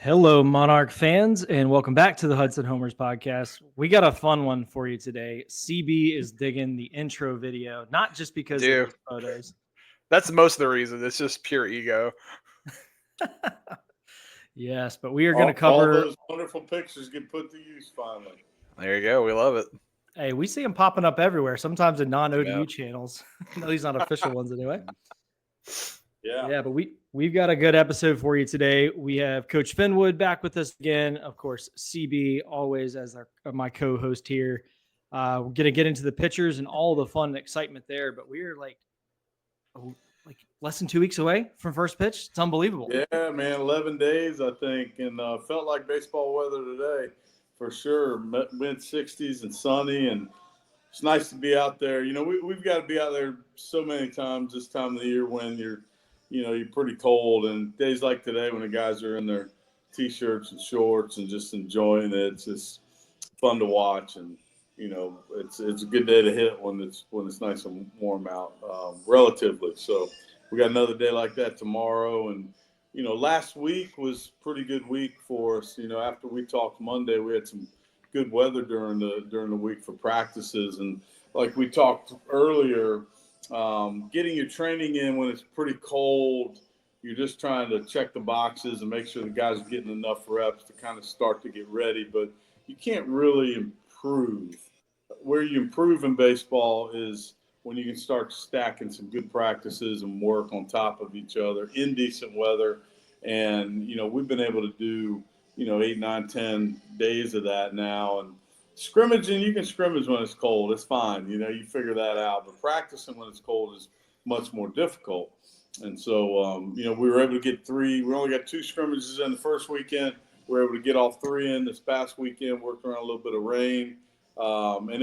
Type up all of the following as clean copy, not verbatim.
Hello, Monarch fans, and welcome back to the Hudson Homers podcast. We got a fun one for you today. CB is digging the intro video, not just because of the photos. That's most of the reason. It's just pure ego. Yes, but we are going to cover... all those wonderful pictures get put to use finally. There you go. We love it. Hey, we see them popping up everywhere, sometimes in non-ODU channels. No, these not official ones anyway. Yeah, but we've got a good episode for you today. We have Coach Finwood back with us again. Of course, CB always as my co-host here. We're going to get into the pitchers and all the fun and excitement there, but we're like less than 2 weeks away from first pitch. It's unbelievable. Yeah, man, 11 days, I think, and felt like baseball weather today for sure. Mid-60s and sunny, and it's nice to be out there. You know, we've got to be out there so many times this time of the year when you're pretty cold, and days like today when the guys are in their T-shirts and shorts and just enjoying it, it's just fun to watch. And it's a good day to hit when it's nice and warm out, relatively. So we got another day like that tomorrow. And last week was a pretty good week for us. After we talked Monday, we had some good weather during the week for practices, and like we talked earlier. Getting your training in when it's pretty cold, you're just trying to check the boxes and make sure the guys are getting enough reps to kind of start to get ready, but you can't really improve. Where you improve in baseball is when you can start stacking some good practices and work on top of each other in decent weather. And, we've been able to do, 8, 9, 10 days of that now. And scrimmaging, you can scrimmage when it's cold. It's fine. You figure that out. But practicing when it's cold is much more difficult. And so, we were able to get 3. We only got 2 scrimmages in the first weekend. We were able to get all 3 in this past weekend, worked around a little bit of rain. And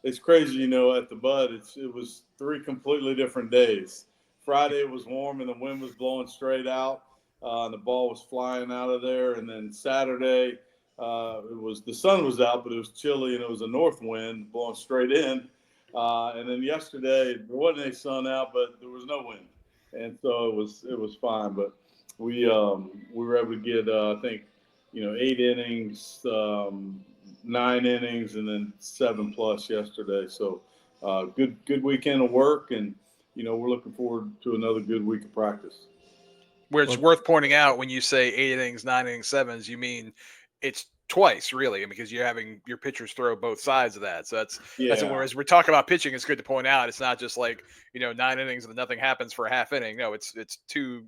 it's crazy, at the Bud, it was 3 completely different days. Friday it was warm and the wind was blowing straight out. And the ball was flying out of there. And then Saturday, the sun was out, but it was chilly and it was a north wind blowing straight in. And then yesterday there wasn't any sun out, but there was no wind, and so it was fine. But we were able to get I think 8 innings, 9 innings, and then 7+ yesterday. So good weekend of work, and we're looking forward to another good week of practice. Where it's worth pointing out when you say 8 innings, 9 innings, 7s, you mean it's twice, really, because you're having your pitchers throw both sides of that. So that's whereas we're talking about pitching, it's good to point out it's not just like 9 innings and nothing happens for a half inning. No, it's 2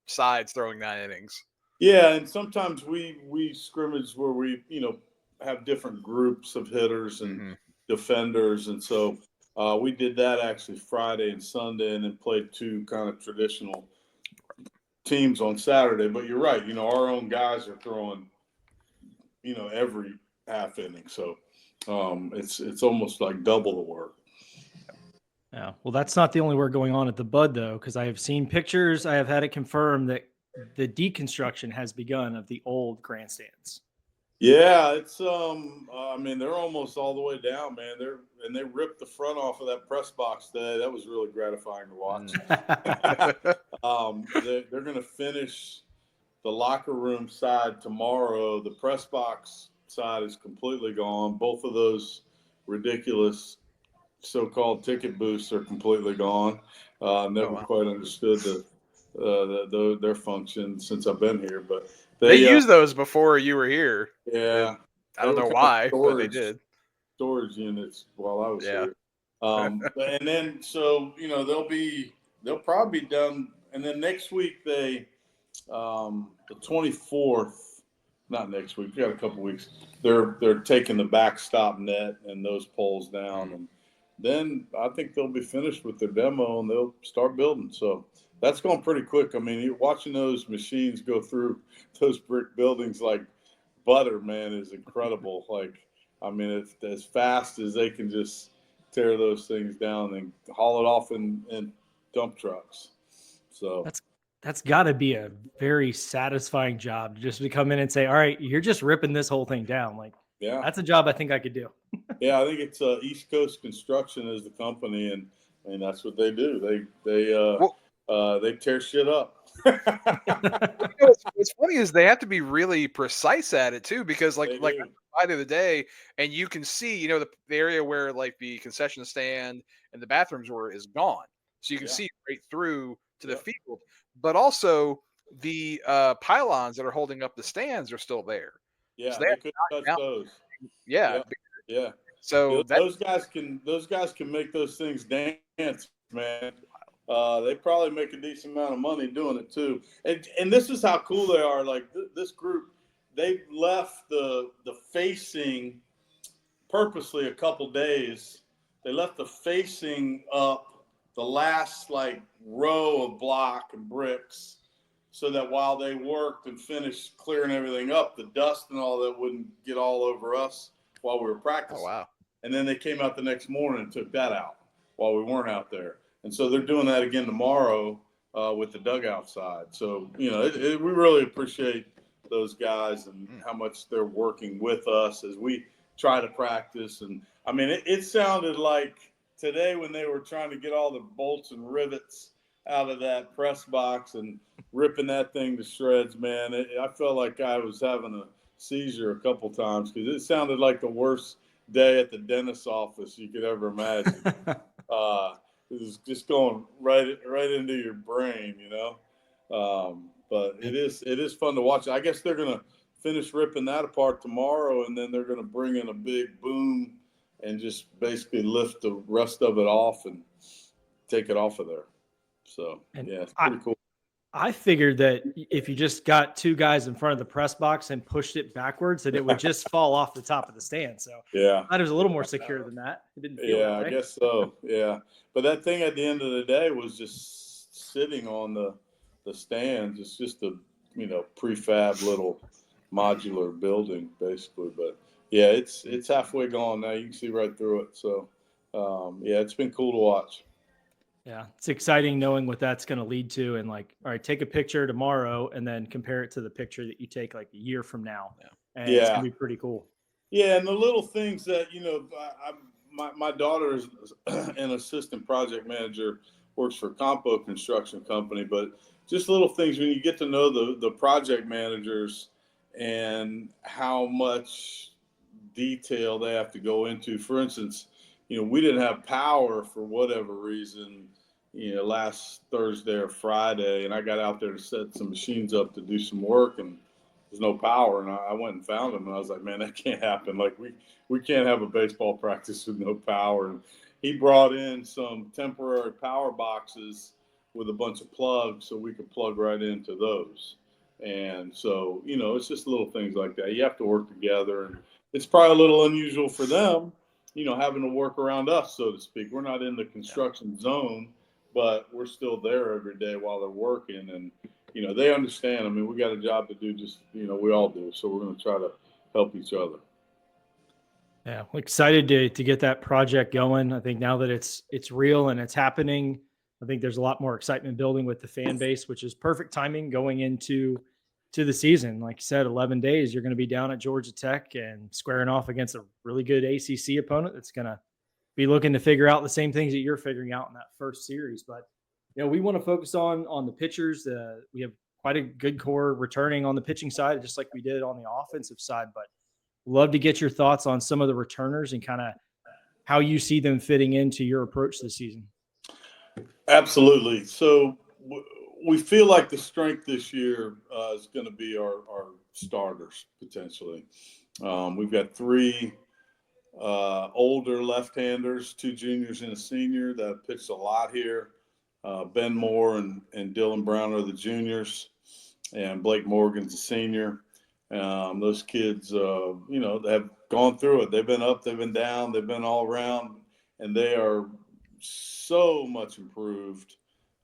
sides throwing 9 innings. Yeah, and sometimes we scrimmage where we have different groups of hitters and defenders, and so we did that actually Friday and Sunday, and then played 2 kind of traditional teams on Saturday. But you're right, our own guys are throwing every half inning. So it's almost like double the work. Yeah. Well, that's not the only work going on at the Bud, though, because I have seen pictures. I have had it confirmed that the deconstruction has begun of the old grandstands. Yeah, it's they're almost all the way down, man. They ripped the front off of that press box today. That was really gratifying to watch. They're going to finish the locker room side tomorrow. The press box side is completely gone. Both of those ridiculous so-called ticket booths are completely gone. Never quite understood their function since I've been here, but they used those before you were here. Yeah, I don't know why, but they did. Storage units while I was here. And then so they'll probably be done. And then next week the 24th, not next week, we got a couple weeks. They're taking the backstop net and those poles down, and then I think they'll be finished with their demo and they'll start building. So that's going pretty quick. I mean, you're watching those machines go through those brick buildings like butter, man, is incredible. It's as fast as they can just tear those things down and haul it off in dump trucks. So that's got to be a very satisfying job, just to come in and say, all right, you're just ripping this whole thing down. That's a job I think I could do. Yeah, I think it's East Coast Construction is the company, and that's what they do. They tear shit up. What's funny is they have to be really precise at it too, because like by the other day, and you can see, the area where like the concession stand and the bathrooms were is gone, so you can see right through to the field. But also the pylons that are holding up the stands are still there. Yeah, So they couldn't touch those. Yeah, yeah. So those guys can make those things dance, man. They probably make a decent amount of money doing it too. And this is how cool they are. Like this group, they left the facing purposely a couple days. They left the facing up the last like row of block and bricks, so that while they worked and finished clearing everything up, the dust and all that wouldn't get all over us while we were practicing. Oh, wow. And then they came out the next morning and took that out while we weren't out there. And so they're doing that again tomorrow with the dugout side. So, we really appreciate those guys and how much they're working with us as we try to practice. And I mean, it sounded like today when they were trying to get all the bolts and rivets out of that press box and ripping that thing to shreds, man. I felt like I was having a seizure a couple times because it sounded like the worst day at the dentist's office you could ever imagine. It was just going right into your brain, But it is fun to watch. I guess they're gonna finish ripping that apart tomorrow, and then they're gonna bring in a big boom and just basically lift the rest of it off and take it off of there. So it's pretty cool. I figured that if you just got two guys in front of the press box and pushed it backwards, that it would just fall off the top of the stand. So it was a little more secure than that. It didn't feel that way. I guess so. Yeah. But that thing at the end of the day was just sitting on the stands. It's just a, prefab little modular building basically. But yeah, it's halfway gone now. You can see right through it. So it's been cool to watch. Yeah, it's exciting knowing what that's going to lead to, and like, all right, take a picture tomorrow and then compare it to the picture that you take like a year from now. And it's going to be pretty cool. Yeah, and the little things that, my daughter is an assistant project manager, works for a compo construction company, but just little things when you get to know the project managers and how much detail they have to go into. For instance, we didn't have power for whatever reason, last Thursday or Friday, and I got out there to set some machines up to do some work, and there's no power. And I went and found them, and I was like, man, that can't happen. Like we can't have a baseball practice with no power. And he brought in some temporary power boxes with a bunch of plugs so we could plug right into those. And so, it's just little things like that. You have to work together, and it's probably a little unusual for them, having to work around us, so to speak. We're not in the construction zone, but we're still there every day while they're working. And, they understand. I mean, we got a job to do, just, we all do. So we're going to try to help each other. Yeah, I'm excited to get that project going. I think now that it's real and it's happening, I think there's a lot more excitement building with the fan base, which is perfect timing going into the season. Like you said, 11 days, you're going to be down at Georgia Tech and squaring off against a really good ACC opponent that's going to be looking to figure out the same things that you're figuring out in that first series. But, we want to focus on the pitchers. We have quite a good core returning on the pitching side, just like we did on the offensive side. But love to get your thoughts on some of the returners and kind of how you see them fitting into your approach this season. Absolutely. So we feel like the strength this year is going to be our starters potentially. We've got three older left-handers, two juniors and a senior that have pitched a lot here. Ben Moore and Dylan Brown are the juniors, and Blake Morgan's a senior. Those kids, they have gone through it. They've been up, they've been down, they've been all around, and they are so much improved.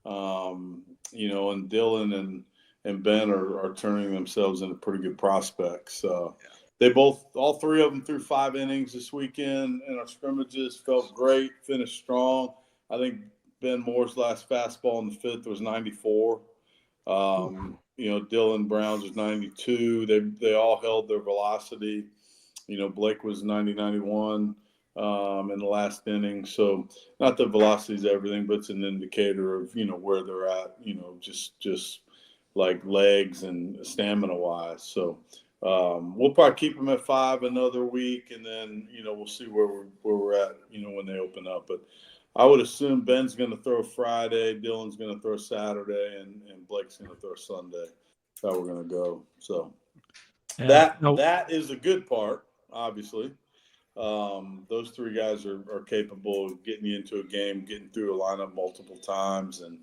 And Dylan and Ben are turning themselves into pretty good prospects. All three of them threw 5 innings this weekend in our scrimmages, felt great, finished strong. I think Ben Moore's last fastball in the 5th was 94. Dylan Brown's was 92. They all held their velocity. Blake was 90-91 in the last inning. So not that velocity is everything, but it's an indicator of, where they're at, just like legs and stamina wise. So we'll probably keep them at 5 another week, and then we'll see where we're at when they open up. But I would assume Ben's going to throw Friday, Dylan's going to throw Saturday, and Blake's going to throw Sunday. That's how we're going to go. So that is a good part, obviously. Those 3 guys are capable of getting you into a game, getting through a lineup multiple times, and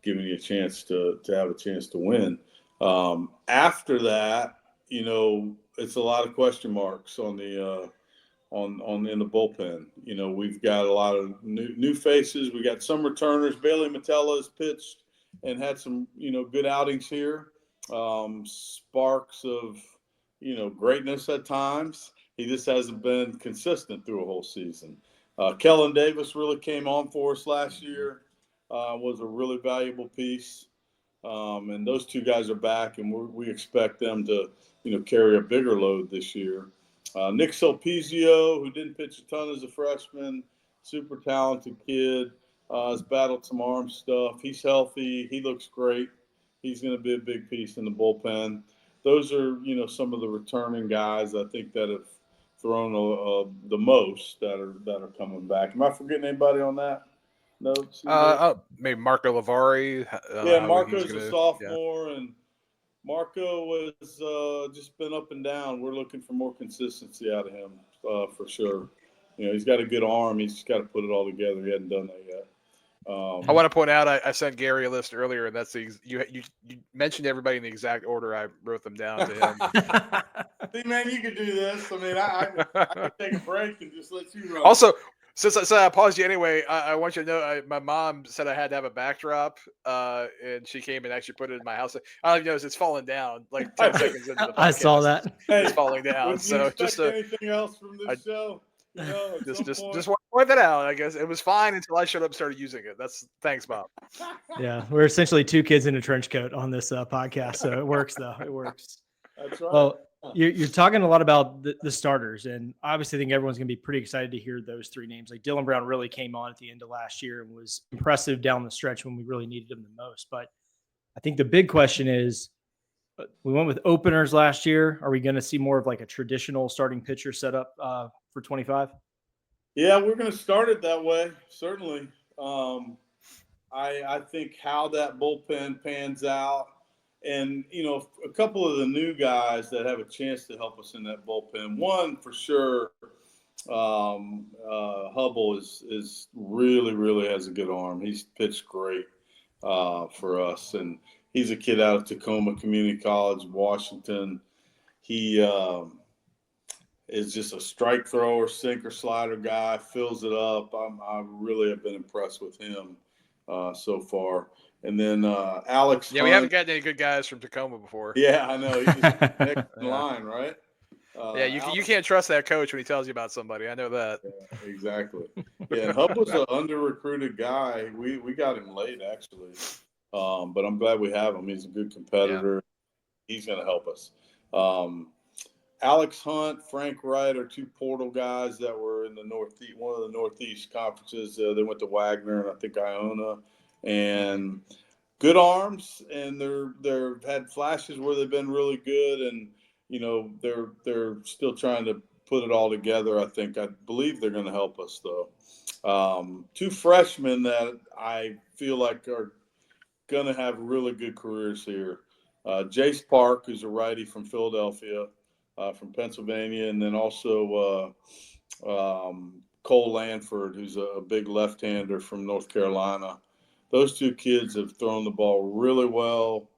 giving you a chance to have a chance to win. After that, it's a lot of question marks on the in the bullpen. We've got a lot of new faces. We got some returners. Bailey Matella has pitched and had some good outings here. Sparks of greatness at times. He just hasn't been consistent through a whole season. Kellen Davis really came on for us last year. Was a really valuable piece. And those 2 guys are back, and we expect them to, carry a bigger load this year. Nick Sulpizio, who didn't pitch a ton as a freshman, super talented kid, has battled some arm stuff. He's healthy. He looks great. He's going to be a big piece in the bullpen. Those are, some of the returning guys I think that have thrown the most that are coming back. Am I forgetting anybody on that? Notes? Maybe Marco Lavari. Marco's a sophomore, and Marco was just been up and down. We're looking for more consistency out of him for sure. He's got a good arm. He's just got to put it all together. He hasn't done that yet. I want to point out I sent Gary a list earlier, and that's you mentioned everybody in the exact order I wrote them down to him. See, man, you could do this. I mean, I could take a break and just let you run. Also, since I paused you anyway, I want you to know my mom said I had to have a backdrop, and she came and actually put it in my house. I don't even notice it's falling down like 10 seconds into the podcast. I saw that. It's falling down. So just anything else from this show? Just want to point that out. I guess it was fine until I showed up and started using it. Thanks, Bob. Yeah, we're essentially 2 kids in a trench coat on this podcast, so it works though. It works. That's right. Well, you're talking a lot about the starters, and obviously I think everyone's going to be pretty excited to hear those 3 names. Like Dylan Brown really came on at the end of last year and was impressive down the stretch when we really needed him the most. But I think the big question is, we went with openers last year. Are we going to see more of like a traditional starting pitcher setup for 25? Yeah, we're going to start it that way, certainly. I think how that bullpen pans out, and, a couple of the new guys that have a chance to help us in that bullpen. One, for sure, Hubble is really has a good arm. He's pitched great for us, and he's a kid out of Tacoma Community College, Washington. He is just a strike thrower, sinker, slider guy, fills it up. I really have been impressed with him so far. And then Alex Hunt. We haven't gotten any good guys from Tacoma before. Yeah, I know. He's just next in line, right? You can't trust that coach when he tells you about somebody. I know that. Yeah, exactly. Yeah, and Hub was an under-recruited guy. We got him late, actually. But I'm glad we have him. He's a good competitor. Yeah. He's going to help us. Alex Hunt, Frank Wright are 2 portal guys that were in the Northeast, one of the Northeast conferences. They went to Wagner and I think Iona, and good arms. And they're had flashes where they've been really good, and they're still trying to put it all together. I believe they're going to help us though. 2 freshmen that I feel like are going to have really good careers here. Jace Park, who's a righty from Philadelphia. From Pennsylvania, and then also Cole Lanford, who's a big left-hander from North Carolina. Those 2 kids have thrown the ball really well.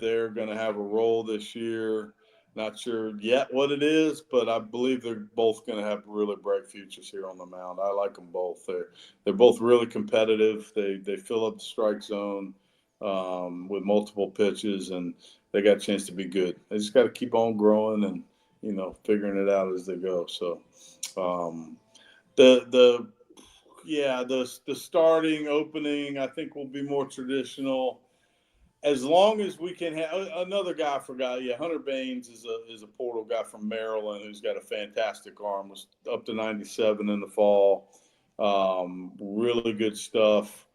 They're going to have a role this year. Not sure yet what it is, but I believe they're both going to have really bright futures here on the mound. I like them both. They're both really competitive. They fill up the strike zone with multiple pitches, and they got a chance to be good. They just got to keep on growing and, figuring it out as they go. So the starting opening, I think, will be more traditional as long as we can have another guy I forgot. Yeah, Hunter Baines is a portal guy from Maryland who's got a fantastic arm. Was up to 97 in the fall. Really good stuff.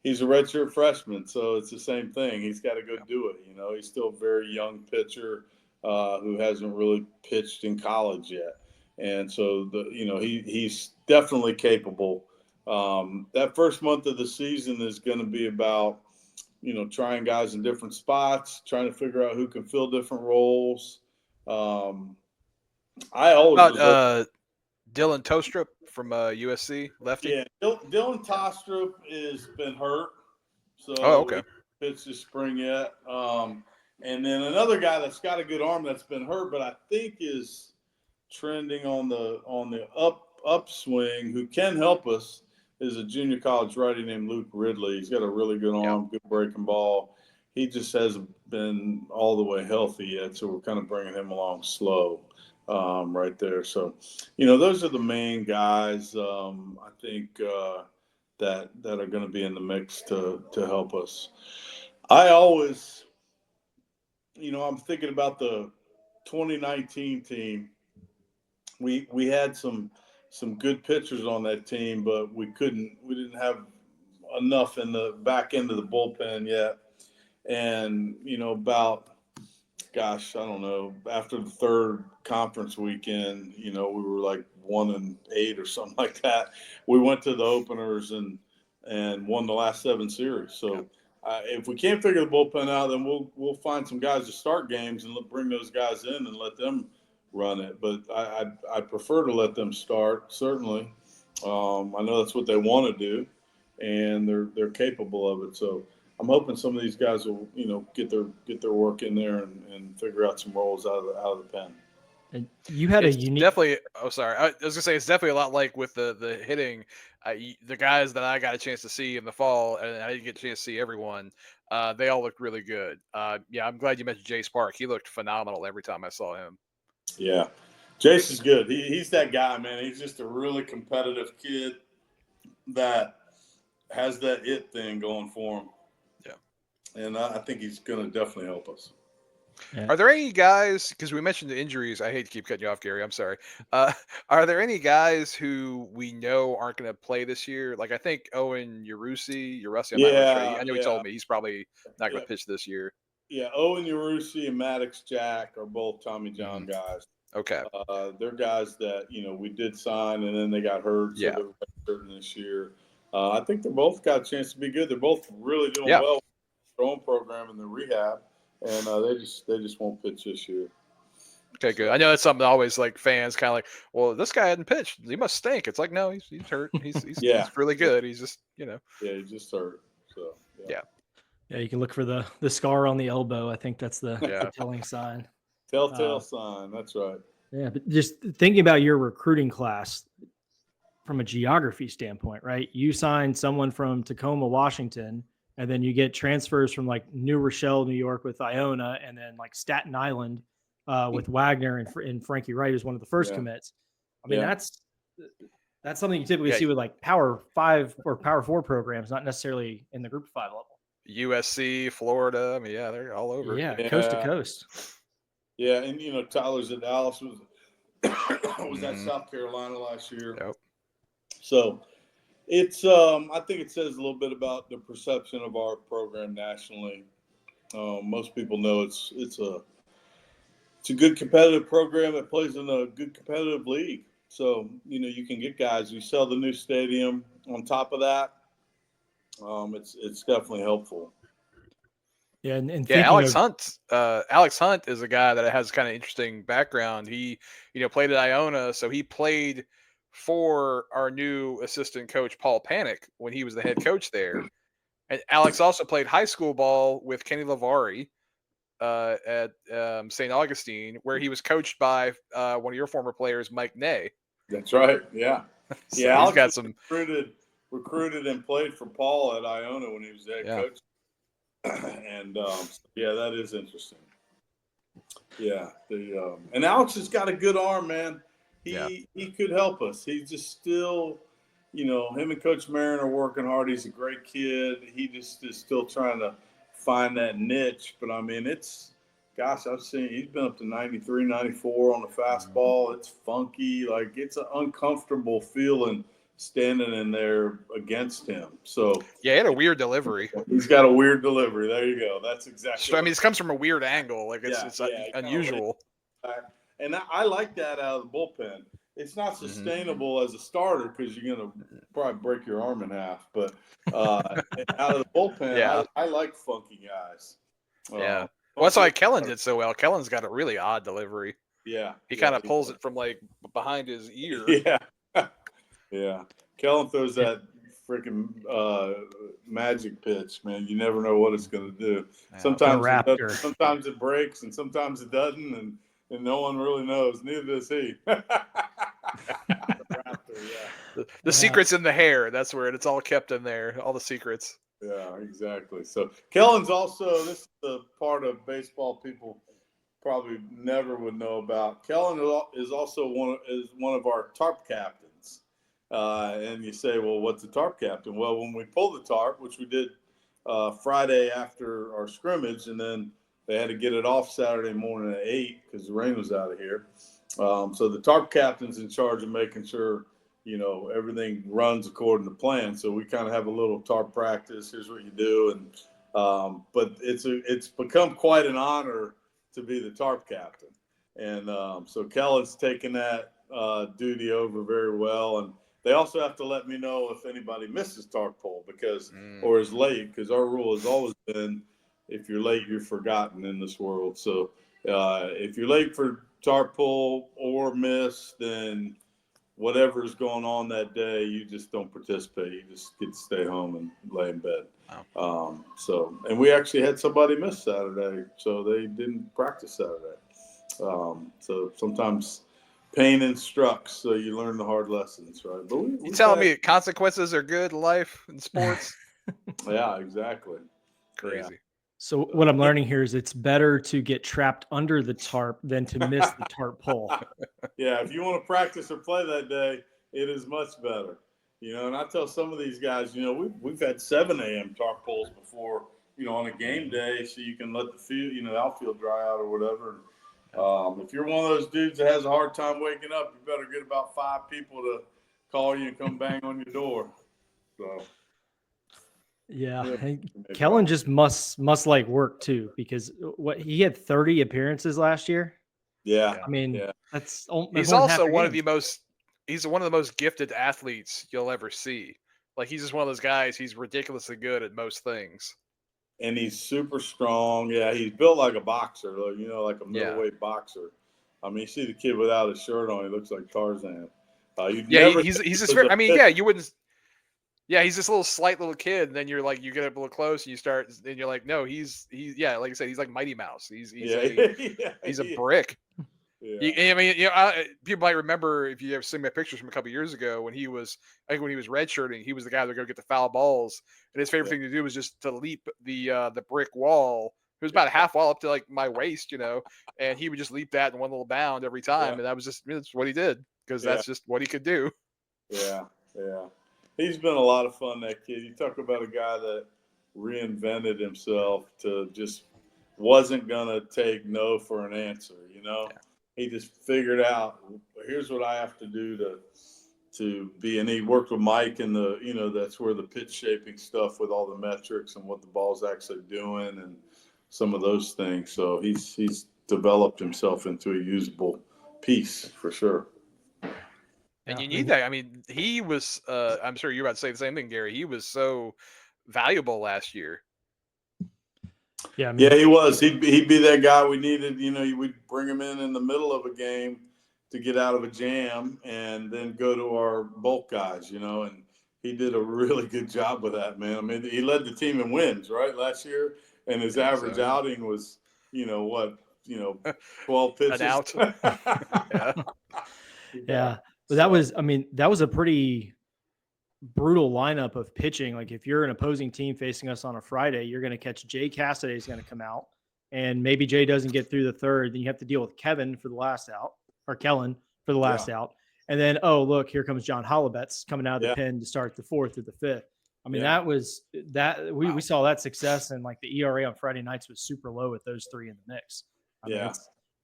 he's a redshirt freshman, so it's the same thing. He's got to go do it. He's still a very young pitcher who hasn't really pitched in college yet, and so he's definitely capable. That first month of the season is going to be about trying guys in different spots, trying to figure out who can fill different roles. I always Dylan Tostrup from USC, lefty. Yeah, Dylan Tostrup has been hurt, so okay. He pitched this spring yet. And then another guy that's got a good arm that's been hurt, but I think is trending on the upswing, who can help us, is a junior college righty named Luke Ridley. He's got a really good arm, good breaking ball. He just hasn't been all the way healthy yet, so we're kind of bringing him along slow. Right there. So, those are the main guys, I think, that are going to be in the mix to help us. I always, I'm thinking about the 2019 team. We had some good pitchers on that team, but we didn't have enough in the back end of the bullpen yet. And, I don't know, after the third conference weekend, we were like 1-8 or something like that. We went to the openers and won the last 7 series. So if we can't figure the bullpen out, then we'll find some guys to start games and bring those guys in and let them run it. But I prefer to let them start, certainly. I know that's what they want to do, and they're capable of it. So I'm hoping some of these guys will, get their work in there and figure out some roles out of the pen. And you had it's a unique. Definitely. Oh, sorry. I was gonna say it's definitely a lot like with the hitting. The guys that I got a chance to see in the fall, and I didn't get a chance to see everyone. They all looked really good. Yeah, I'm glad you mentioned Jace Park. He looked phenomenal every time I saw him. Yeah, Jace is good. He's that guy, man. He's just a really competitive kid that has that it thing going for him. And I think he's going to definitely help us. Yeah. Are there any guys, because we mentioned the injuries, I hate to keep cutting you off, Gary, I'm sorry. Are there any guys who we know aren't going to play this year? Like, I think Owen Urusi, I'm not really sure. I know he told me he's probably not going to pitch this year. Yeah, Owen Urusi and Maddox Jack are both Tommy John guys. Okay. They're guys that, we did sign and then they got hurt, so they're hurting this year. I think they both got a chance to be good. They're both really doing well. Own program in the rehab, and they just won't pitch this year. Okay, good. I know that's something always like fans kind of like, well, this guy hadn't pitched. He must stink. It's like, no, he's hurt. He's really good. He's just, Yeah, he's just hurt. So yeah, you can look for the scar on the elbow. I think that's the telling sign. Telltale sign. That's right. Yeah, but just thinking about your recruiting class from a geography standpoint, right? You signed someone from Tacoma, Washington. And then you get transfers from like New Rochelle, New York with Iona, and then like Staten Island with Wagner and Frankie Wright is one of the first commits. I mean, that's something you typically see with like Power 5 or Power 4 programs, not necessarily in the Group of 5 level. USC, Florida. I mean, they're all over. Yeah, coast to coast. Yeah, and Tyler's at Dallas was at South Carolina last year. Yep. So it's I think it says a little bit about the perception of our program nationally. Most people know it's a good competitive program that plays in a good competitive league. So you can get guys. You sell the new stadium on top of that. It's definitely helpful. Yeah, and Alex Hunt is a guy that has kind of interesting background. He played at Iona, so he played for our new assistant coach, Paul Panic, when he was the head coach there. And Alex also played high school ball with Kenny Lavari at St. Augustine, where he was coached by one of your former players, Mike Ney. That's right. Yeah. So Alex he's got some recruited and played for Paul at Iona when he was head coach. And that is interesting. Yeah. And Alex has got a good arm, man. He could help us. He's just still, him and Coach Marin are working hard. He's a great kid. He just is still trying to find that niche. But, I mean, I've seen he's been up to 93, 94 on the fastball. It's funky. Like, it's an uncomfortable feeling standing in there against him. So yeah, he had a weird delivery. He's got a weird delivery. There you go. That's exactly. So, I mean, this comes from a weird angle. Like it's unusual. And I like that out of the bullpen. It's not sustainable as a starter because you're going to probably break your arm in half. But out of the bullpen, I like funky guys. Yeah. Well, that's why Kellen did so well. Kellen's got a really odd delivery. Yeah. He kind of pulls it from like behind his ear. Yeah. Yeah. Kellen throws that freaking magic pitch, man. You never know what it's going to do. Sometimes it breaks and sometimes it doesn't, and no one really knows. Neither does he. The secret's in the hair. That's where it's all kept in there. All the secrets. Yeah, exactly. So Kellen's also, this is the part of baseball people probably never would know about. Kellen is also one of our tarp captains. And you say, well, what's a tarp captain? Well, when we pulled the tarp, which we did Friday after our scrimmage, and then they had to get it off Saturday morning at 8 because the rain was out of here. So the tarp captain's in charge of making sure, everything runs according to plan. So we kind of have a little tarp practice. Here's what you do. And but it's become quite an honor to be the tarp captain. And so Kellen's taken that duty over very well. And they also have to let me know if anybody misses tarp pull or is late, because our rule has always been, if you're late, you're forgotten in this world. So if you're late for tarp pull or miss, then whatever's going on that day, you just don't participate. You just get to stay home and lay in bed. Wow. And we actually had somebody miss Saturday, so they didn't practice Saturday. So sometimes pain instructs, so you learn the hard lessons, right? But you telling me consequences are good in life in sports? Yeah, exactly. Crazy. Yeah. So what I'm learning here is it's better to get trapped under the tarp than to miss the tarp pull. Yeah, if you want to practice or play that day, it is much better. And I tell some of these guys, we've had 7 a.m. tarp pulls before, on a game day, so you can let the field, the outfield dry out or whatever. If you're one of those dudes that has a hard time waking up, you better get about 5 people to call you and come bang on your door. So. Yeah, Kellen just must like work too, because he had 30 appearances last year. Yeah, I mean, that's he's also one of the most gifted athletes you'll ever see. Like, he's just one of those guys. He's ridiculously good at most things, and he's super strong. Yeah, he's built like a boxer, like a middleweight boxer. I mean, you see the kid without his shirt on, he looks like Tarzan. He's just very. I mean, you wouldn't. Yeah, he's this slight little kid, and then you're like, you get up a little close, and you're like, no, he's like I said, he's like Mighty Mouse. He's a brick. Yeah. People might remember, if you ever seen my pictures from a couple years ago, when he was redshirting, he was the guy that would go get the foul balls, and his favorite thing to do was just to leap the brick wall. It was about a half wall up to like my waist, and he would just leap that in one little bound every time, and that's what he did, because that's just what he could do. Yeah. He's been a lot of fun, that kid. You talk about a guy that reinvented himself to just wasn't going to take no for an answer, Yeah. He just figured out, here's what I have to do to be. And he worked with Mike in that's where the pitch shaping stuff with all the metrics and what the ball's actually doing and some of those things. So he's developed himself into a usable piece for sure. And you need that. I mean, he was, I'm sure you're about to say the same thing, Gary. He was so valuable last year. Yeah, he was. He'd be that guy we needed. We'd bring him in the middle of a game to get out of a jam and then go to our bulk guys, and he did a really good job with that, man. I mean, he led the team in wins, right, last year, and his average outing was, 12 pitches. An out. Yeah. But that was a pretty brutal lineup of pitching. Like, if you're an opposing team facing us on a Friday, you're going to catch Jay Cassidy's going to come out, and maybe Jay doesn't get through the third. Then you have to deal with Kevin for the last out, or Kellen for the last out. And then, oh, look, here comes John Hollabetz coming out of the pen to start the 4th or the 5th. I mean, we saw that success, and like the ERA on Friday nights was super low with those 3 in the mix. I mean,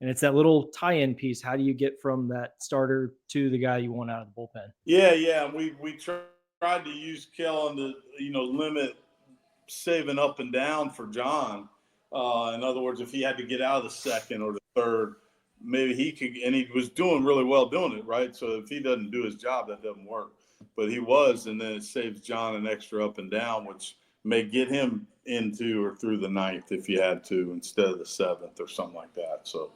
And it's that little tie-in piece. How do you get from that starter to the guy you want out of the bullpen? Yeah. We tried to use Kellen to, limit saving up and down for John. In other words, if he had to get out of the second or the third, maybe he could, and he was doing really well doing it, right? So if he doesn't do his job, that doesn't work. But he was, and then it saves John an extra up and down, which may get him into or through the ninth if you had to instead of the seventh or something like that. So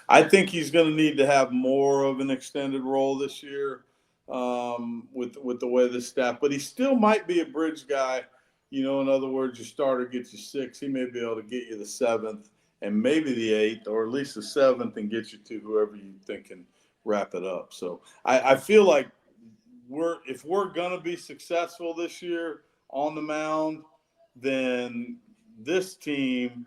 I think he's going to need to have more of an extended role this year with the way the staff. But he still might be a bridge guy. In other words, your starter gets you 6. He may be able to get you the 7th and maybe the 8th, or at least the 7th, and get you to whoever you think can wrap it up. So I feel like if we're going to be successful this year on the mound, then this team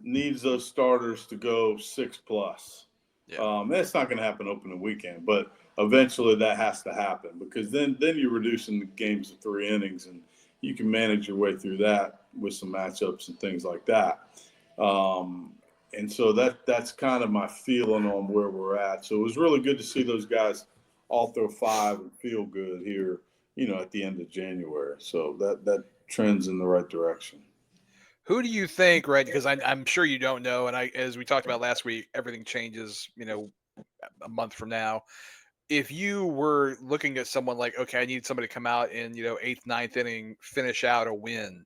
needs those starters to go 6+. Yeah. That's not going to happen opening weekend, but eventually that has to happen, because then you're reducing the games to 3 innings, and you can manage your way through that with some matchups and things like that. And so that's kind of my feeling on where we're at. So it was really good to see those guys all throw 5 and feel good here, at the end of January. So that trends in the right direction. Who do you think, right? Because I'm sure you don't know, and as we talked about last week, everything changes, a month from now. If you were looking at someone like, okay, I need somebody to come out in, 8th, 9th inning, finish out a win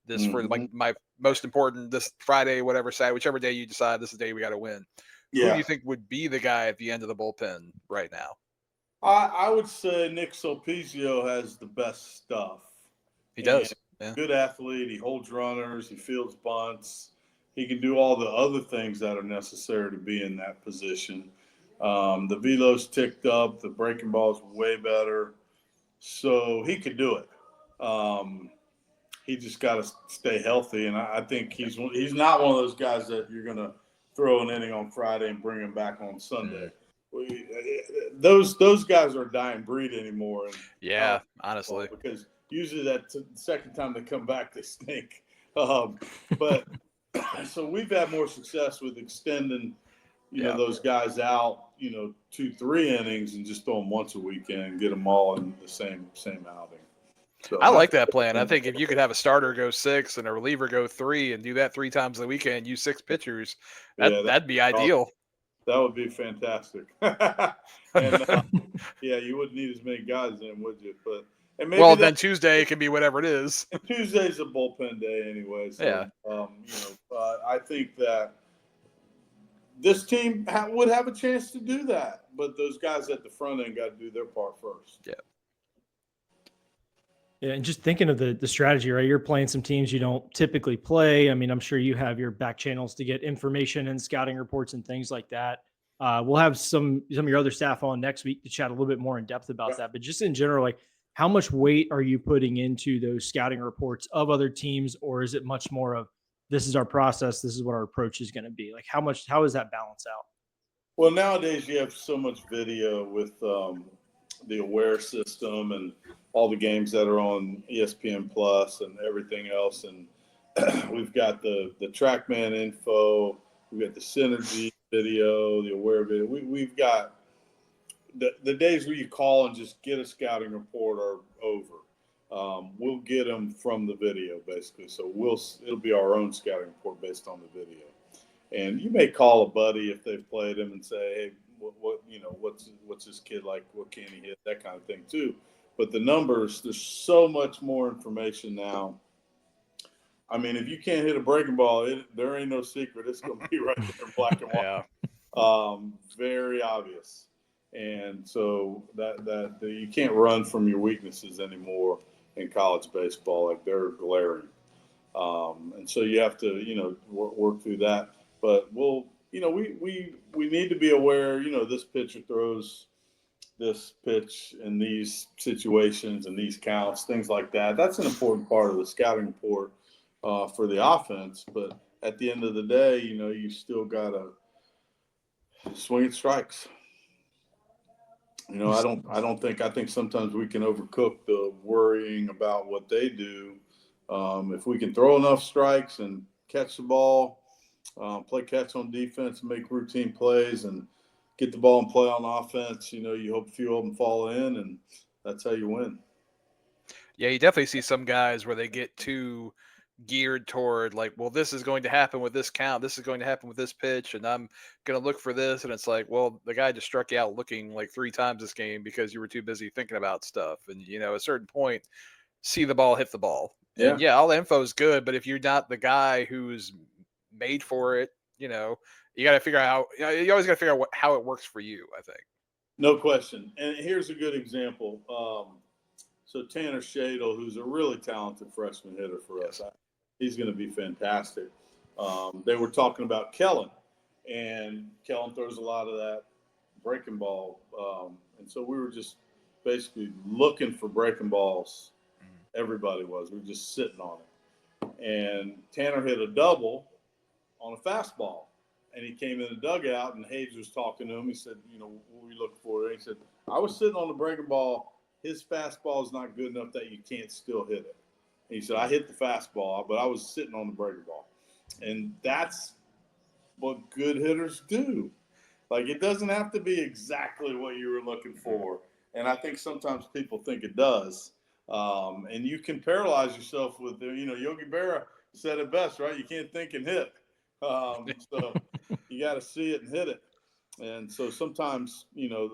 this for my most important, this Friday, whatever side, whichever day you decide this is the day we got to win. Yeah. Who do you think would be the guy at the end of the bullpen right now? I would say Nick Sulpizio has the best stuff. He does. Yeah. Good athlete. He holds runners. He fields bunts. He can do all the other things that are necessary to be in that position. The velo's ticked up. The breaking ball's way better. So he could do it. He just got to stay healthy. And I think he's not one of those guys that you're going to throw an inning on Friday and bring him back on Sunday. Those guys are a dying breed anymore. And, yeah, honestly. Because usually that second time they come back, they stink. But so we've had more success with extending, those guys out, 2-3 innings and just throw them once a weekend and get them all in the same outing. So I like that plan. I think if you could have a starter go 6 and a reliever go 3 and do that 3 times a weekend, use 6 pitchers, that'd be ideal. That would be fantastic. And you wouldn't need as many guys then, would you? But then Tuesday can be whatever it is. Tuesday's a bullpen day anyway. So, yeah. I think that this team would have a chance to do that, but those guys at the front end got to do their part first. Yeah. Yeah, and just thinking of the strategy, right? You're playing some teams you don't typically play. I mean, I'm sure you have your back channels to get information and scouting reports and things like that. We'll have some of your other staff on next week to chat a little bit more in depth about that. But just in general, like, how much weight are you putting into those scouting reports of other teams, or is it much more of, this is our process, this is what our approach is going to be? Like, how is that balance out? Well, nowadays you have so much video with the Aware system and all the games that are on ESPN Plus and everything else. And we've got the TrackMan info, we've got the Synergy video, the Aware video. We've got the days where you call and just get a scouting report are over. We'll get them from the video basically. So it'll be our own scouting report based on the video. And you may call a buddy if they've played him and say, hey, what's this kid like? What can he hit? That kind of thing too. But the numbers, there's so much more information now. I mean, if you can't hit a breaking ball, there ain't no secret. It's going to be right there in black and white. Yeah. Very obvious. And so that you can't run from your weaknesses anymore in college baseball. Like, they're glaring. And so you have to, work through that. But we need to be aware, this pitcher throws this pitch in these situations and these counts, things like that. That's an important part of the scouting report for the offense. But at the end of the day, you still got to swing at strikes. I think sometimes we can overcook the worrying about what they do. If we can throw enough strikes and catch the ball, play catch on defense, make routine plays, and get the ball and play on offense. You hope a few of them fall in, and that's how you win. Yeah, you definitely see some guys where they get too geared toward like, well, this is going to happen with this count, this is going to happen with this pitch, and I'm going to look for this. And it's like, well, the guy just struck you out looking like 3 times this game because you were too busy thinking about stuff. And, at a certain point, see the ball, hit the ball. And yeah, all the info is good, but if you're not the guy who's made for it, you got to figure out how, you always got to figure out how it works for you, I think. No question. And here's a good example. So Tanner Shadle, who's a really talented freshman hitter for us, he's going to be fantastic. They were talking about Kellen, and Kellen throws a lot of that breaking ball. And so we were just basically looking for breaking balls. Everybody was. We were just sitting on it. And Tanner hit a double on a fastball. And he came in the dugout, and Hayes was talking to him. He said, what were you looking for? And he said, I was sitting on the breaking ball. His fastball is not good enough that you can't still hit it. And he said, I hit the fastball, but I was sitting on the breaking ball. And that's what good hitters do. Like, it doesn't have to be exactly what you were looking for. And I think sometimes people think it does. And you can paralyze yourself with, Yogi Berra said it best, right? You can't think and hit. So you got to see it and hit it. And so sometimes,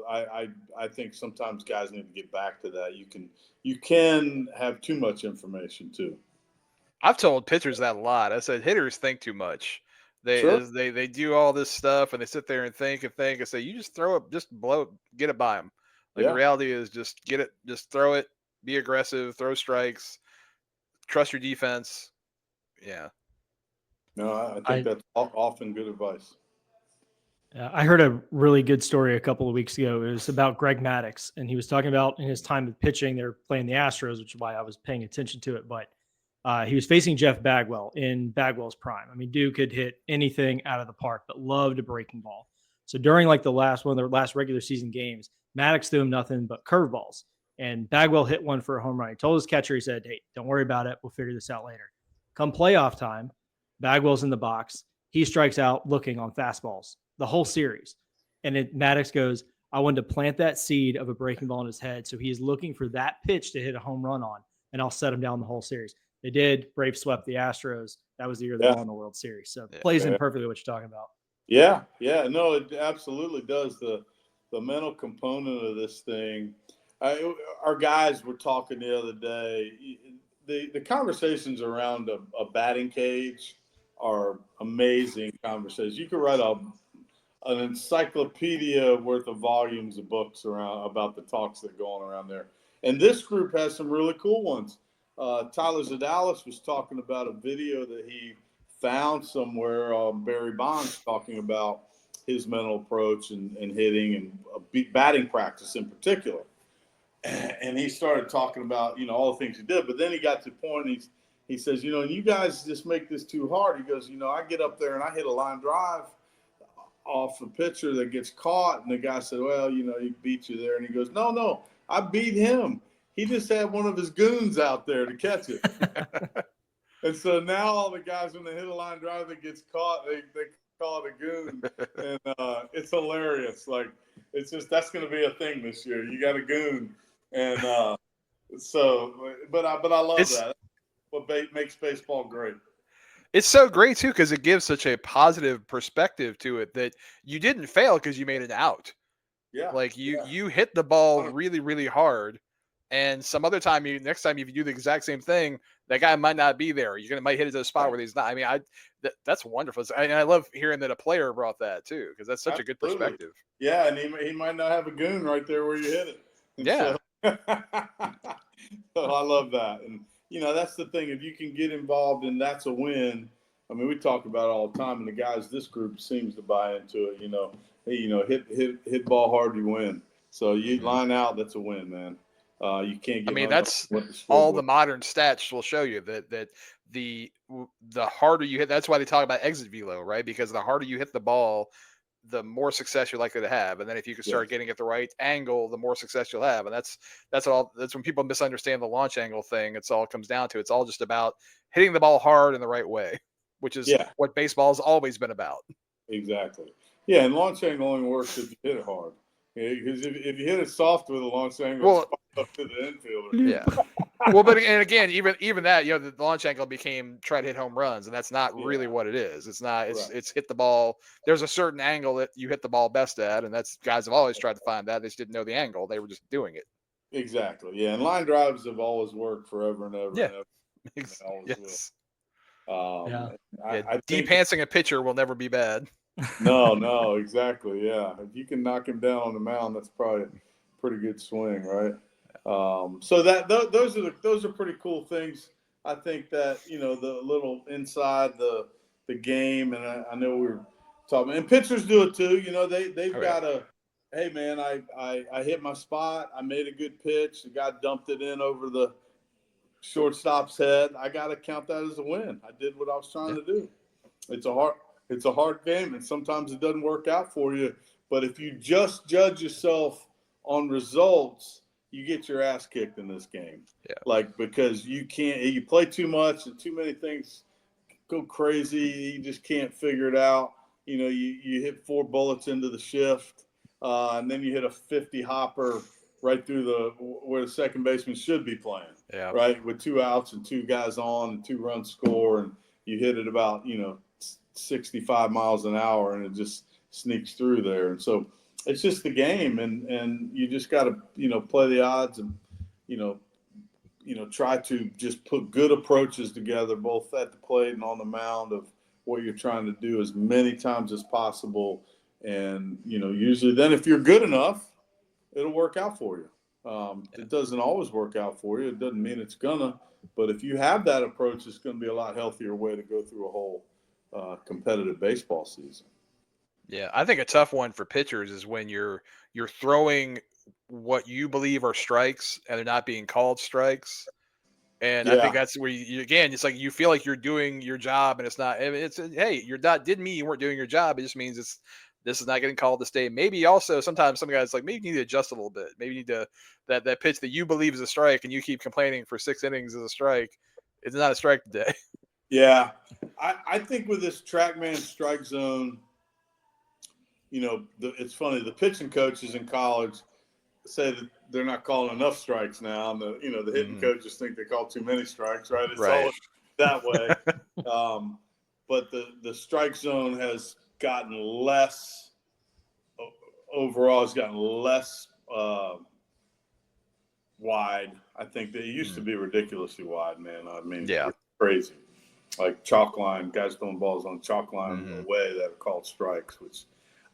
I think sometimes guys need to get back to that. You can have too much information too. I've told pitchers that a lot. I said hitters think too much. They do all this stuff and they sit there and think and say, you just throw it, just blow it, get it by them. The reality is just get it, just throw it, be aggressive, throw strikes, trust your defense. Yeah. No, I think that's often good advice. I heard a really good story a couple of weeks ago. It was about Greg Maddux, and he was talking about in his time with pitching, they were playing the Astros, which is why I was paying attention to it. But he was facing Jeff Bagwell in Bagwell's prime. I mean, Duke could hit anything out of the park, but loved a breaking ball. So during like one of their last regular season games, Maddux threw him nothing but curveballs, and Bagwell hit one for a home run. He told his catcher, he said, "Hey, don't worry about it. We'll figure this out later." Come playoff time, Bagwell's in the box. He strikes out looking on fastballs the whole series. And Maddux goes, I wanted to plant that seed of a breaking ball in his head. So he's looking for that pitch to hit a home run on, and I'll set him down the whole series. They did. Braves swept the Astros. That was the year they won the World Series. So it plays in perfectly what you're talking about. Yeah. No, it absolutely does. The mental component of this thing. Our guys were talking the other day. The conversations around a batting cage are amazing conversations. You could write an encyclopedia worth of volumes of books around about the talks that go on around there. And this group has some really cool ones. Tyler Zadalis was talking about a video that he found somewhere on Barry Bonds talking about his mental approach and hitting and batting practice in particular. And he started talking about, all the things he did. But then he got to the point, he says, and you guys just make this too hard. He goes, I get up there and I hit a line drive off a pitcher that gets caught. And the guy said, well, he beat you there. And he goes, no, I beat him. He just had one of his goons out there to catch it. And so now all the guys, when they hit a line drive that gets caught, they call it a goon. And it's hilarious. Like, it's just, that's going to be a thing this year. You got a goon. And but I love that. What makes baseball great. It's so great too, because it gives such a positive perspective to it that you didn't fail because you made it out. Yeah. Like you hit the ball really, really hard. And some other time, next time if you do the exact same thing, that guy might not be there. You're might hit it to a spot where he's not. I mean, that's wonderful. And I love hearing that a player brought that too, because that's such a good perspective. Yeah, and he might not have a goon right there where you hit it. And so I love that. And that's the thing. If you can get involved, and that's a win. I mean, we talk about it all the time, and the guys, this group seems to buy into it. Hit ball hard, you win. So you line out, that's a win, man. You can't get. I mean, that's all the modern stats will show you that the harder you hit. That's why they talk about exit velo, right? Because the harder you hit the ball, the more success you're likely to have. And then if you can start getting at the right angle, the more success you'll have. And that's when people misunderstand the launch angle thing. It's all comes down to. It's all just about hitting the ball hard in the right way. which is what baseball has always been about. Exactly. Yeah, and launch angle only works if you hit it hard. Because if you hit it soft with a launch angle, it's up to the infielder. Yeah. Well, but and again, even that, the launch angle became try to hit home runs, and that's not really what it is. It's not. It's hit the ball. There's a certain angle that you hit the ball best at, and that's guys have always tried to find that. They just didn't know the angle. They were just doing it. Exactly. Yeah, and line drives have always worked forever and ever. Yeah. And ever. Yes. I deep pantsing a pitcher will never be bad. No, exactly. Yeah, if you can knock him down on the mound, that's probably a pretty good swing, right? So those are pretty cool things. I think that the little inside the game, and I know we were talking, and pitchers do it too. They've got to. Hey man, I hit my spot. I made a good pitch. The guy dumped it in over the shortstop's head. I got to count that as a win. I did what I was trying to do. It's a hard game, and sometimes it doesn't work out for you. But if you just judge yourself on results, you get your ass kicked in this game. Yeah. Because you play too much and too many things go crazy. You just can't figure it out. You hit 4 bullets into the shift, and then you hit a 50 hopper right through where the second baseman should be playing. Yeah. Right, with 2 outs and 2 guys on and 2 runs score, and you hit it about 65 miles an hour, and it just sneaks through there. And so it's just the game, and you just got to play the odds and try to just put good approaches together, both at the plate and on the mound, of what you're trying to do as many times as possible. And usually then if you're good enough, it'll work out for you. It doesn't always work out for you. It doesn't mean it's gonna, but if you have that approach, it's going to be a lot healthier way to go through a whole competitive baseball season. Yeah, I think a tough one for pitchers is when you're throwing what you believe are strikes and they're not being called strikes. And I think that's where it's like you feel like you're doing your job, and it's not. Hey, didn't mean you weren't doing your job. It just means this is not getting called this day. Maybe also sometimes some guys maybe you need to adjust a little bit. Maybe you need to that pitch that you believe is a strike and you keep complaining for 6 innings is a strike. It's not a strike today. Yeah, I think with this TrackMan strike zone, it's funny. The pitching coaches in college say that they're not calling enough strikes now, and the hitting coaches think they call too many strikes. Right? It's always that way. But the strike zone has gotten less overall. It's gotten less wide. I think they used to be ridiculously wide, man. I mean, crazy. Like chalk line, guys throwing balls on chalk line away that are called strikes. Which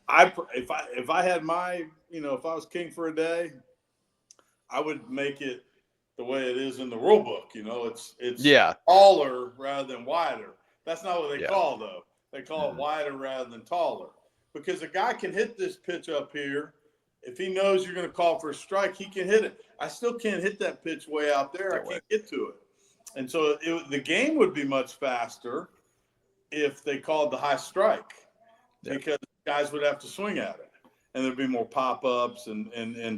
if I had my if I was king for a day, I would make it the way it is in the rule book. It's taller rather than wider. That's not what they call though. They call it wider rather than taller, because a guy can hit this pitch up here. If he knows you're going to call for a strike, he can hit it. I still can't hit that pitch way out there. I can't get to it. And so the game would be much faster if they called the high strike, because guys would have to swing at it, and there'd be more pop-ups and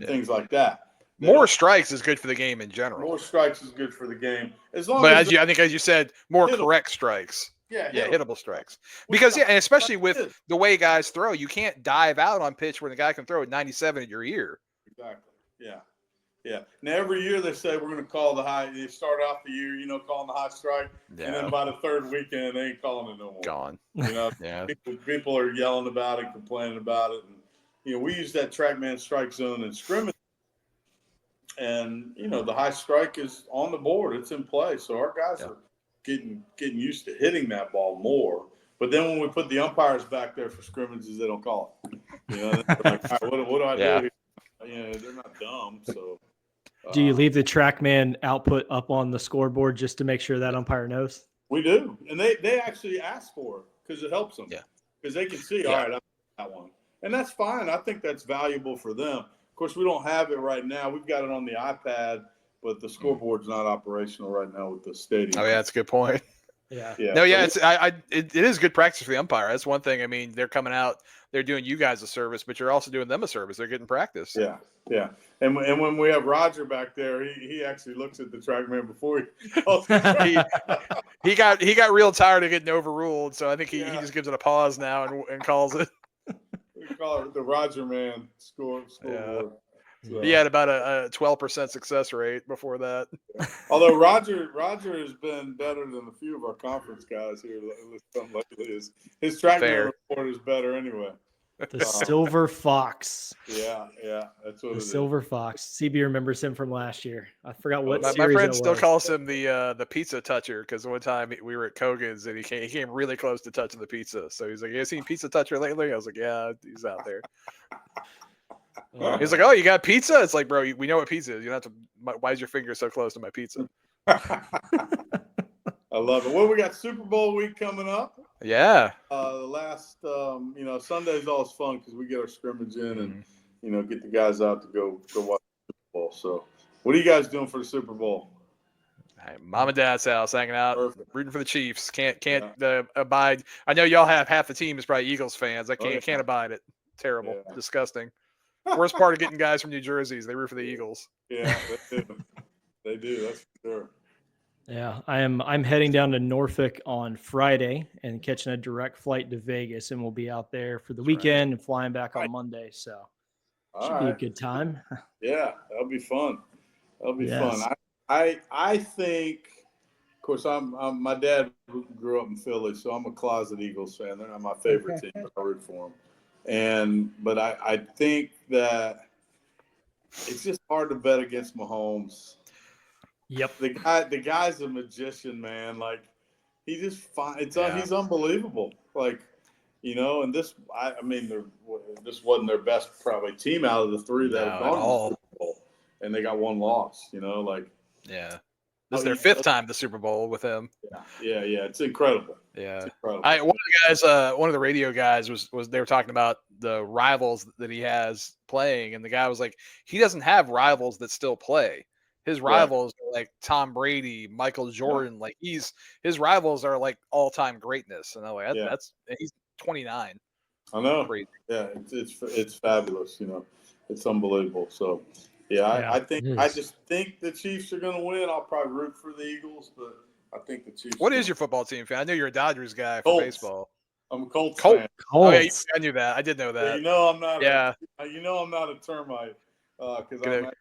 things like that. More strikes is good for the game in general. More strikes is good for the game, as long as I think, as you said, more correct strikes. Hittable strikes. Because and especially with the way guys throw, you can't dive out on pitch where the guy can throw at 97 at your ear. Exactly. Yeah. Now every year they say we're going to call the high. They start off the year, calling the high strike, and then by the third weekend they ain't calling it no more. Gone. People are yelling about it, complaining about it, and we use that TrackMan strike zone in scrimmage, and the high strike is on the board. It's in play, so our guys are getting used to hitting that ball more. But then when we put the umpires back there for scrimmages, they don't call it. They're like, all right, what do I do here? They're not dumb. So, do you leave the TrackMan output up on the scoreboard just to make sure that umpire knows? We do, and they actually ask for it because it helps them. Because they can see, all right, I that one, and that's fine. I think that's valuable for them. Of course, we don't have it right now. We've got it on the iPad, but the scoreboard's not operational right now with the stadium. Oh, yeah, that's a good point. Yeah. No, yeah, it is good practice for the umpire. That's one thing. I mean, they're coming out, they're doing you guys a service, but you're also doing them a service. They're getting practice. Yeah, yeah. And when we have Roger back there, he actually looks at the track man before he calls the track. he got real tired of getting overruled, so I think he just gives it a pause now and calls it. We call it the Roger man scoreboard. So. He had about a 12% success rate before that. Although Roger has been better than a few of our conference guys here lately. His track man report is better anyway. The Silver Fox. Yeah, that's what the Silver Fox. CB remembers him from last year. I forgot what series my friend it still was. calls him the pizza toucher because one time we were at Kogan's and he came really close to touching the pizza. So he's like, "You seen Pizza Toucher lately?" I was like, "Yeah, he's out there." He's like, "Oh, you got pizza?" It's like, bro, we know what pizza is. You don't have to. Why is your finger so close to my pizza? I love it. Well, we got Super Bowl week coming up. Yeah. The last, Sunday's always fun because we get our scrimmage in and get the guys out to go watch the Super Bowl. So, what are you guys doing for the Super Bowl? Hey, Mom and Dad's house, hanging out, rooting for the Chiefs. Can't abide. I know y'all have half the team is probably Eagles fans. I can't abide it. Terrible, disgusting. Worst part of getting guys from New Jersey is they root for the Eagles. Yeah, they do. They do. That's for sure. Yeah, I'm heading down to Norfolk on Friday and catching a direct flight to Vegas, and we'll be out there for the weekend and flying back on Monday. So should be a good time. Yeah, that'll be fun. That'll be fun. I think, of course, my dad grew up in Philly, so I'm a closet Eagles fan. They're not my favorite team, but I root for them. But I think that it's just hard to bet against Mahomes. Yep. The guy's a magician, man. Like he just he's unbelievable. Like, and this wasn't their best probably team out of the three that have gone to the Super Bowl, and they got one loss. This is their fifth time the Super Bowl with him. Yeah. It's incredible. Yeah. It's incredible. One of the guys, one of the radio guys was they were talking about the rivals that he has playing, and the guy was like, he doesn't have rivals that still play. His rivals are like Tom Brady, Michael Jordan. Like his rivals are like all-time greatness. And I'm like, he's 29. I know. Crazy. Yeah, it's fabulous. It's unbelievable. So, I just think the Chiefs are going to win. I'll probably root for the Eagles, but I think the Chiefs. What is your football team fan? I know you're a Dodgers guy for baseball. I'm a Colts fan. Oh, yeah, I knew that. I did know that. I'm not. I'm not a termite because I'm actually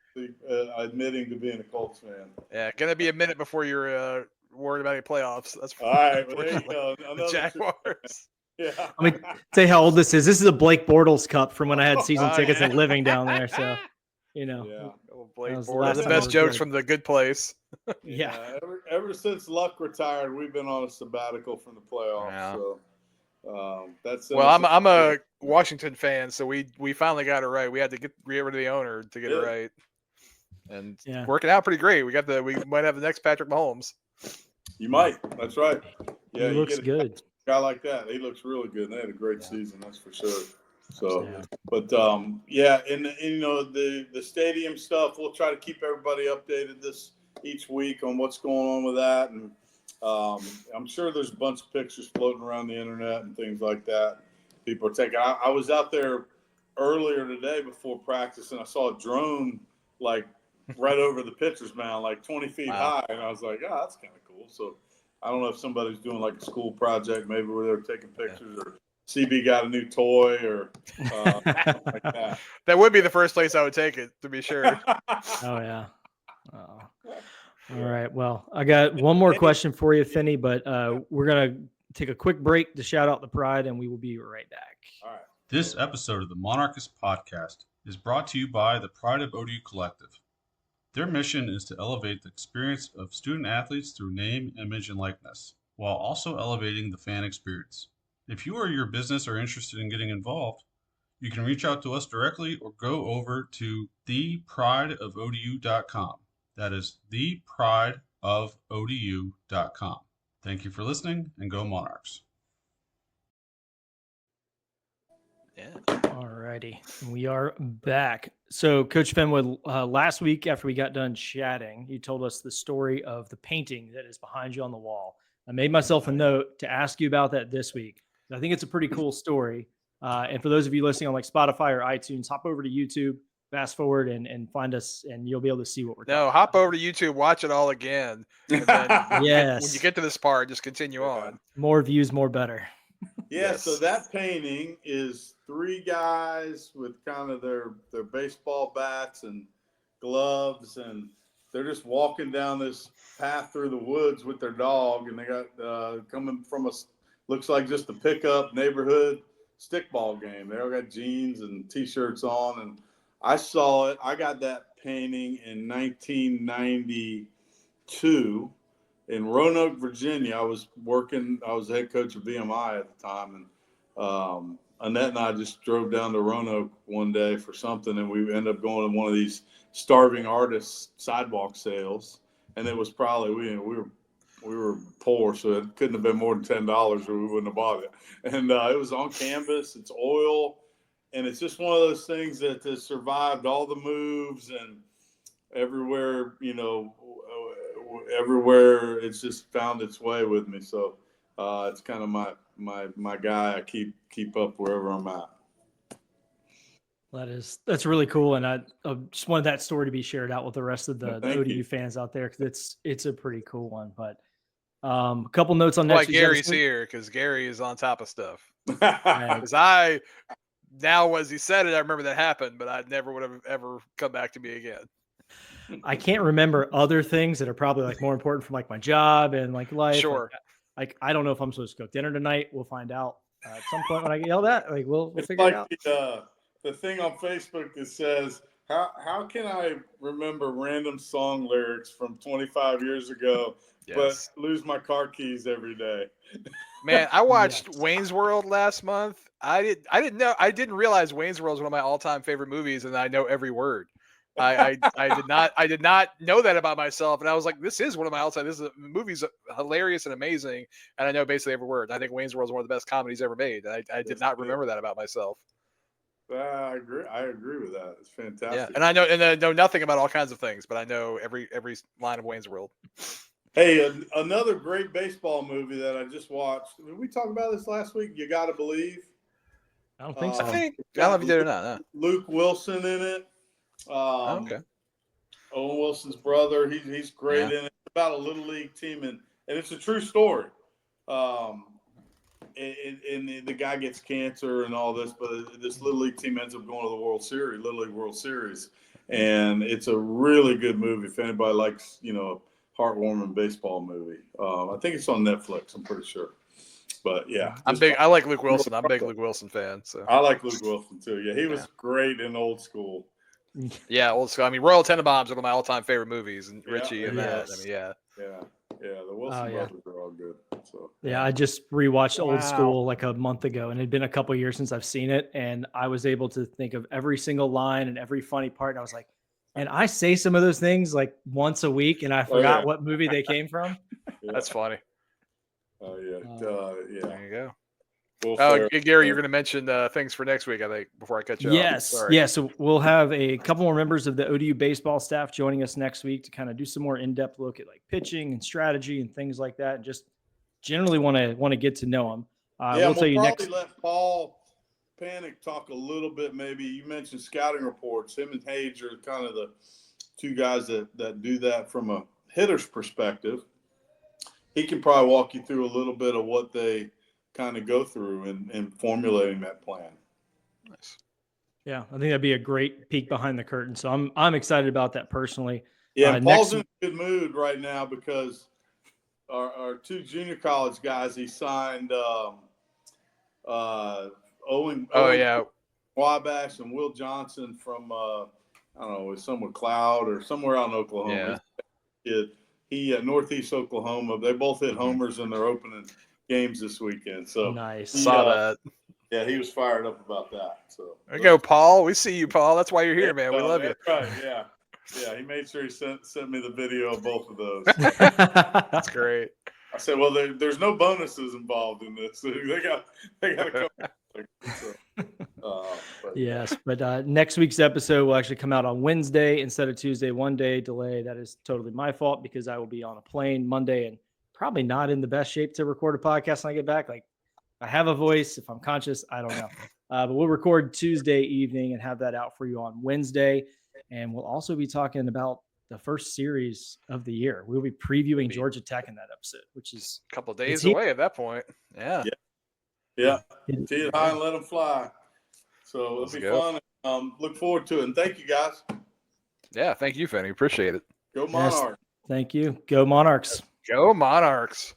admitting to being a Colts fan. Yeah, gonna be a minute before you're worried about any playoffs. That's all right. Well, there you go. The Jaguars. Yeah. Let me tell you how old this is. This is a Blake Bortles Cup from when I had season tickets and living down there. So, Blake Bortles, the best jokes from the Good Place. Yeah. Ever since Luck retired, we've been on a sabbatical from the playoffs. Yeah. So. I'm a Washington fan, so we finally got it right. We had to get rid of the owner to get it right, and working out pretty great. We might have the next Patrick Mahomes. You might. That's right. Yeah, he looks good. A guy like that, he looks really good. They had a great season, that's for sure. So, but and the stadium stuff, we'll try to keep everybody updated each week on what's going on with that, and I'm sure there's a bunch of pictures floating around the internet and things like that. People are taking. I was out there earlier today before practice, and I saw a drone like right over the pitcher's mound, like 20 feet high, and I was like, "Oh, that's kind of cool." So I don't know if somebody's doing like a school project, maybe where they're taking pictures, or CB got a new toy, or like that. That would be the first place I would take it, to be sure. Oh yeah. Oh. All right. Well, I got one more question for you, Finny, but we're going to take a quick break to shout out the Pride, and we will be right back. All right. This episode of the Monarchists podcast is brought to you by the Pride of ODU Collective. Their mission is to elevate the experience of student athletes through name, image, and likeness, while also elevating the fan experience. If you or your business are interested in getting involved, you can reach out to us directly or go over to theprideofodu.com. That is theprideofodu.com. Thank you for listening, and go Monarchs. Yeah. All righty. We are back. So, Coach Finwood, last week after we got done chatting, you told us the story of the painting that is behind you on the wall. I made myself a note to ask you about that this week. I think it's a pretty cool story. And for those of you listening on like Spotify or iTunes, hop over to YouTube, fast forward and find us, and you'll be able to see what we're talking hop about. over to YouTube, watch it all again. And then when you get to this part, just continue on. More views, more better. Yeah, so that painting is 3 guys with kind of their baseball bats and gloves, and they're just walking down this path through the woods with their dog, and they got coming from looks like just a pickup neighborhood stickball game. They all got jeans and T-shirts on, and I saw it. I got that painting in 1992 in Roanoke, Virginia. I was head coach of VMI at the time, and Annette and I just drove down to Roanoke one day for something, and we ended up going to one of these starving artists sidewalk sales, and it was probably we were poor, so it couldn't have been more than $10 or we wouldn't have bought it. And it was on canvas, it's oil, and it's just one of those things that has survived all the moves and everywhere, everywhere it's just found its way with me. So it's kind of my guy. I keep up wherever I'm at. That's really cool, and I just wanted that story to be shared out with the rest of the ODU fans out there, because it's a pretty cool one. But a couple notes on next week's Gary's episode. here, because Gary is on top of stuff. Because now as he said it, I remember that happened, but I never would have ever come back to me again. I can't remember other things that are probably like more important from like my job and like life. Sure. Like I don't know if I'm supposed to cook dinner tonight. We'll find out at some point when I get yelled at. Like we'll figure it out. The thing on Facebook that says, how can I remember random song lyrics from 25 years ago, but lose my car keys every day? Man, I watched Wayne's World last month. I didn't realize Wayne's World is one of my all-time favorite movies, and I know every word. I did not know that about myself, and I was like, this is one of my all-time. This movie's hilarious and amazing, and I know basically every word. I think Wayne's World is one of the best comedies ever made. I did not remember that about myself. I agree with that. It's fantastic. Yeah, and I know nothing about all kinds of things, but I know every line of Wayne's World. Hey, another great baseball movie that I just watched. Did we talk about this last week? You Gotta Believe. I don't think so. I don't know if you did or not. No. Luke Wilson in it. Okay. Owen Wilson's brother. He's great in it. It's about a little league team, and it's a true story. And the guy gets cancer and all this, but this little league team ends up going to the Little League World Series, and it's a really good movie if anybody likes, a heartwarming baseball movie. I think it's on Netflix. I'm pretty sure, but yeah, I like Luke Wilson. I'm a big Luke Wilson fan. So I like Luke Wilson too. Yeah, he was great in Old School. Yeah, Old School. I mean, Royal Tenenbaums are one of my all-time favorite movies, and Richie and that. I mean, the Wilson brothers are all good. So I just rewatched Old School like a month ago, and it had been a couple years since I've seen it, and I was able to think of every single line and every funny part, and I was like, and I say some of those things like once a week, and I forgot what movie they came from. That's funny. Oh yeah, There you go. Gary, you're going to mention things for next week, I think, before I cut you off. Sorry. Yeah. So we'll have a couple more members of the ODU baseball staff joining us next week to kind of do some more in-depth look at like pitching and strategy and things like that, and just generally want to get to know them. We'll tell you next. Let Paul Panic talk a little bit. Maybe you mentioned scouting reports. Him and Hage are kind of the two guys that do that from a hitter's perspective. He can probably walk you through a little bit of what they kind of go through in formulating that plan. Nice. Yeah, I think that'd be a great peek behind the curtain. So I'm excited about that personally. Yeah, Paul's in a good mood right now because our two junior college guys, he signed Owen Wabash and Will Johnson from I don't know, somewhere Cloud or somewhere out in Oklahoma. He Northeast Oklahoma. They both hit homers in their opening games this weekend. So nice. Saw that. Yeah, he was fired up about that. So there you go, Paul. We see you, Paul. That's why you're here, man. We love you. Right. Yeah. Yeah. He made sure he sent me the video of both of those. That's great. I said, well, there's no bonuses involved in this. So they got to come. Yes, but next week's episode will actually come out on Wednesday instead of Tuesday. 1 day delay. That is totally my fault because I will be on a plane Monday and probably not in the best shape to record a podcast when I get back. Like, I have a voice. If I'm conscious, I don't know. But we'll record Tuesday evening and have that out for you on Wednesday. And we'll also be talking about the first series of the year. We'll be previewing Georgia Tech in that episode, which is a couple of days away at that point. Yeah. See it high and let them fly. So it'll be fun. Look forward to it. And thank you, guys. Yeah, thank you, Finny. Appreciate it. Go Monarch. Yes, thank you. Go Monarchs. Go Monarchs.